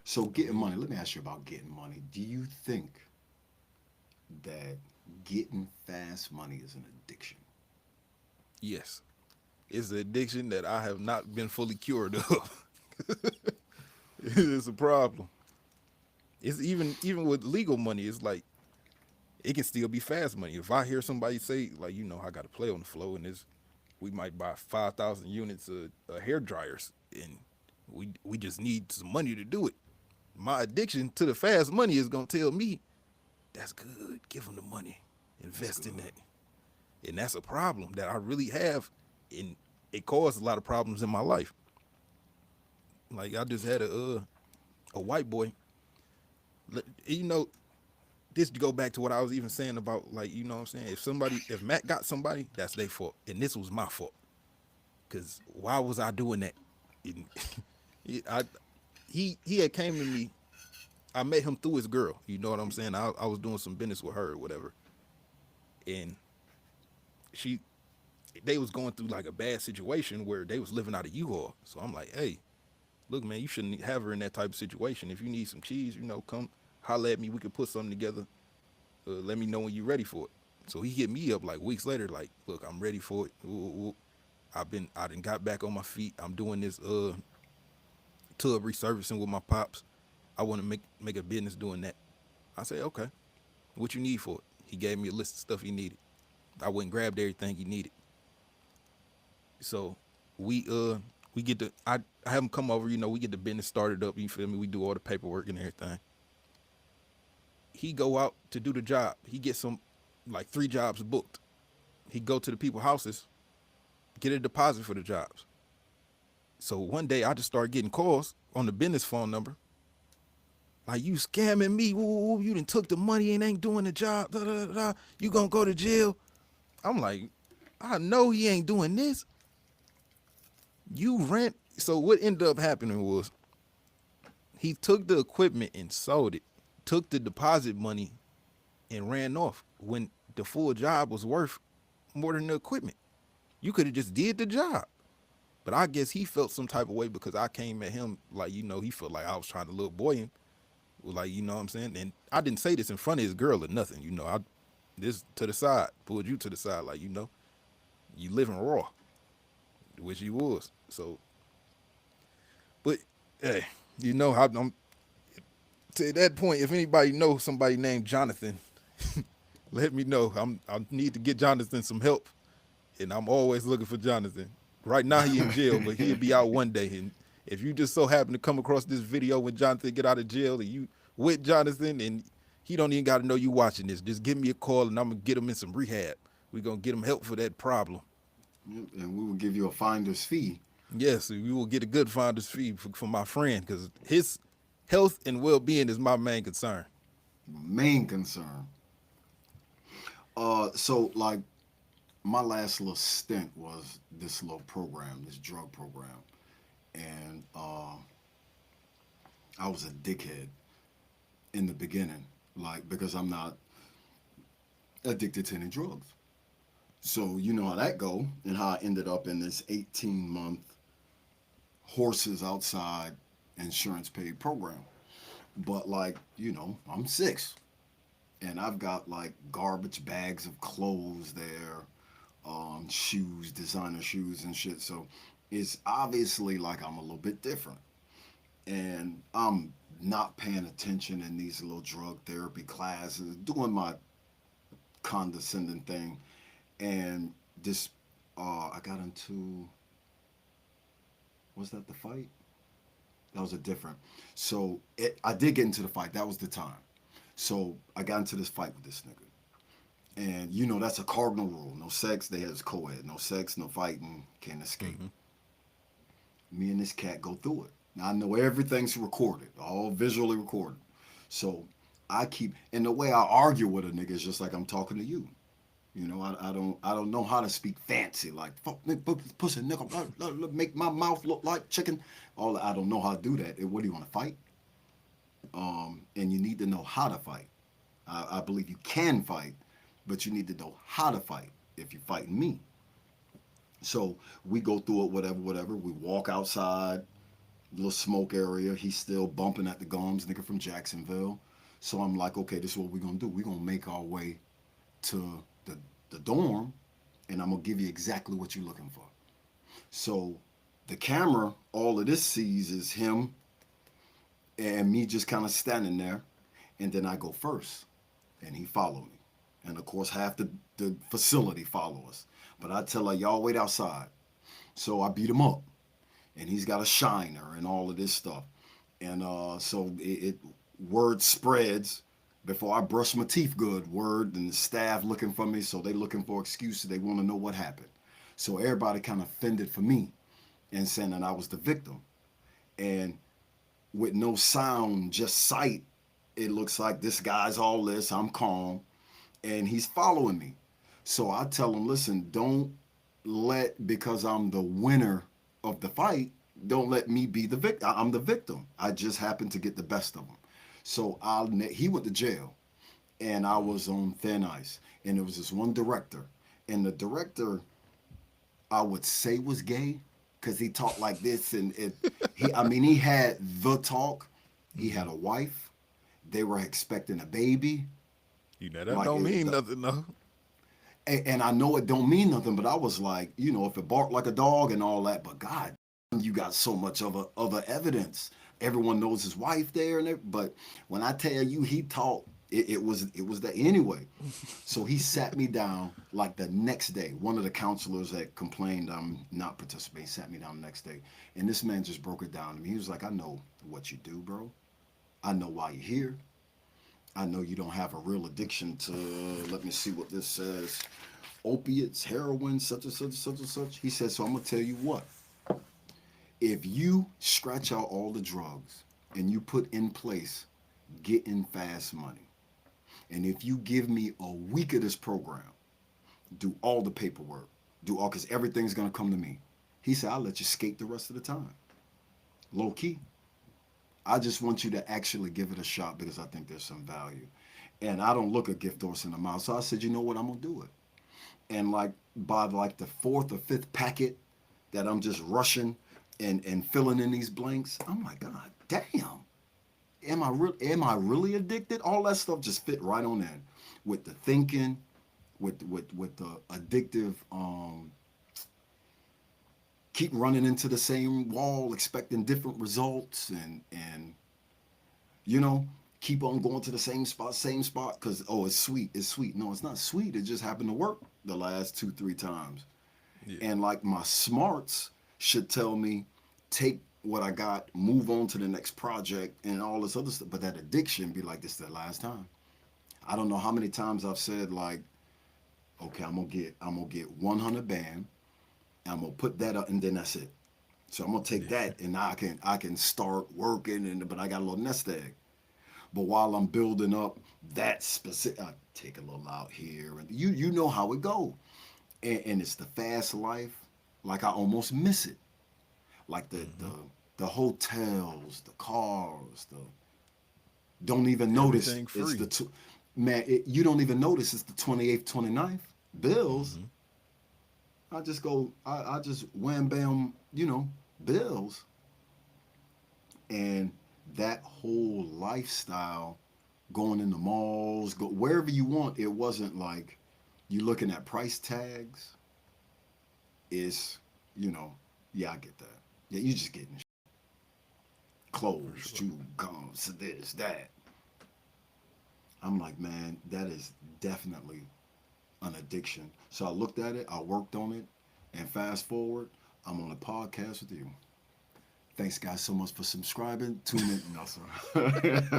So getting money. Let me ask you about getting money. Do you think that getting fast money is an addiction? Yes, it's an addiction that I have not been fully cured of. It's a problem. It's even with legal money, it's like it can still be fast money. If I hear somebody say like, I got to play on the floor, and this, we might buy 5,000 units of hair dryers, and we just need some money to do it. My addiction to the fast money is gonna tell me that's good. Give them the money, That's invest in good. that, and that's a problem that I really have, and it caused a lot of problems in my life. Like I just had a white boy. You know, this to go back to what I was even saying about like what I'm saying. If Matt got somebody, that's their fault, and this was my fault. Cause why was I doing that? And I he had came to me. I met him through his girl. You know what I'm saying? I was doing some business with her or whatever, and she they was going through like a bad situation where they was living out of U-Haul. So I'm like, hey, look, man, you shouldn't have her in that type of situation. If you need some cheese, come holler at me. We could put something together. Let me know when you're ready for it. So he hit me up like weeks later, like, look, I'm ready for it. Ooh, ooh, ooh. I done got back on my feet. I'm doing this tub resurfacing with my pops. I want to make a business doing that. I said, okay, what you need for it? He gave me a list of stuff he needed. I went and grabbed everything he needed. So we get the I have him come over, we get the business started up, you feel me? We do all the paperwork and everything. He go out to do the job. He gets some like 3 jobs booked. He go to the people's houses, get a deposit for the jobs. So one day I just started getting calls on the business phone number. Like, you scamming me. Ooh, you done took the money and ain't doing the job. Da, da, da, da. You gonna go to jail. I'm like, I know he ain't doing this. You rent. So what ended up happening was he took the equipment and sold it, took the deposit money and ran off when the full job was worth more than the equipment. You could have just did the job. But I guess he felt some type of way because I came at him like, he felt like I was trying to little boy him. Like, you know what I'm saying? And I didn't say this in front of his girl or nothing. I this to the side, pulled you to the side, like, you living raw, which he was. So, but hey, how I'm to that point. If anybody knows somebody named Jonathan, let me know. I need to get Jonathan some help, and I'm always looking for Jonathan. Right now he in jail, but he'll be out one day. And if you just so happen to come across this video when Jonathan get out of jail and you with Jonathan and he don't even got to know you watching this, just give me a call and I'm gonna get him in some rehab. We're gonna get him help for that problem. And we will give you a finder's fee. Yes, we will get a good finder's fee for my friend because his health and well-being is my main concern. Main concern. So like my last little stint was this little program, this drug program, and I was a dickhead in the beginning, like because I'm not addicted to any drugs. So you know how that go, and how I ended up in this 18-month horses outside insurance paid program. But like I'm 6, and I've got like garbage bags of clothes there, shoes, designer shoes and shit. So it's obviously like I'm a little bit different, and I'm not paying attention in these little drug therapy classes, doing my condescending thing, and this I got into, was that the fight? That was a different. So I did get into the fight. That was the time. So I got into this fight with this nigga. And that's a cardinal rule. No sex, they has co-ed. No sex, no fighting, can't escape. Mm-hmm. Me and this cat go through it. Now I know everything's recorded, all visually recorded. So I keep, and the way I argue with a nigga is just like I'm talking to you. You know, I don't know how to speak fancy like fuck pussy nigga, make my mouth look like chicken. All I don't know how to do that. What do you want to fight? And you need to know how to fight. I believe you can fight, but you need to know how to fight if you're fighting me. So we go through it, whatever, whatever. We walk outside, little smoke area. He's still bumping at the gums, nigga from Jacksonville. So I'm like, okay, this is what we're gonna do. We're gonna make our way to the dorm, and I'm gonna give you exactly what you're looking for. So the camera, all of this sees is him and me just kind of standing there, and then I go first, and he follow me, and of course half the facility follow us. But I tell her, y'all wait outside. So I beat him up, and he's got a shiner and all of this stuff, and so it word spreads. Before I brush my teeth good, word and the staff looking for me, so they looking for excuses. They want to know what happened. So everybody kind of fended for me and saying that I was the victim. And with no sound, just sight, it looks like this guy's all this. I'm calm, and he's following me. So I tell him, listen, don't let, because I'm the winner of the fight, don't let me be the victim. I'm the victim. I just happened to get the best of him. So he went to jail, and I was on thin ice. And there was this one director, and the director, I would say was gay, because he talked like this, and I mean, he had the talk. He had a wife. They were expecting a baby. You know that Like, don't mean nothing, though. and I know it don't mean nothing, but I was like, you know, if it barked like a dog and all that, but God, you got so much other evidence. Everyone knows his wife there, but when I tell you he talked, it was that anyway. So he sat me down like the next day. One of the counselors that complained I'm not participating sat me down the next day, and this man just broke it down to me. He was like, I know what you do, bro. I know why you're here. I know you don't have a real addiction to, let me see what this says, opiates, heroin, such and such, such and such. He said, so I'm going to tell you what. If you scratch out all the drugs and you put in place getting fast money, and if you give me a week of this program, do all the paperwork, do all, because everything's going to come to me. He said, I'll let you skate the rest of the time. Low key. I just want you to actually give it a shot because I think there's some value. And I don't look a gift horse in the mouth. So I said, you know what, I'm going to do it. And like by like the fourth or fifth packet that I'm just rushing and filling in these blanks, I'm like, God damn. Am I really addicted? All that stuff just fit right on in with the thinking, with the addictive keep running into the same wall expecting different results, and you know, keep on going to the same spot because, oh, it's sweet. No, it's not sweet. It just happened to work the last 2-3 times. Yeah. And like my smarts should tell me, take what I got, move on to the next project and all this other stuff. But that addiction be like, this is the last time. I don't know how many times I've said like, okay, I'm gonna get 100 band, I'm gonna put that up, and then that's it. So I'm gonna take that, and I can start working, but I got a little nest egg. But while I'm building up that specific, I take a little out here, and you know how it go, and it's the fast life. Like I almost miss it, like the hotels, the cars, the don't even notice Everything it's free. man. You don't even notice it's the 28th, 29th bills. I just wham bam, bills, and that whole lifestyle, going in the malls, go wherever you want. It wasn't like you looking at price tags. It's, yeah, I get that. Yeah, you just getting For clothes, sure. shoes, gums, this, that. I'm like, man, that is definitely an addiction. So I looked at it, I worked on it, and fast forward, I'm on a podcast with you. Thanks, guys, so much for subscribing. Tune in. No, sorry.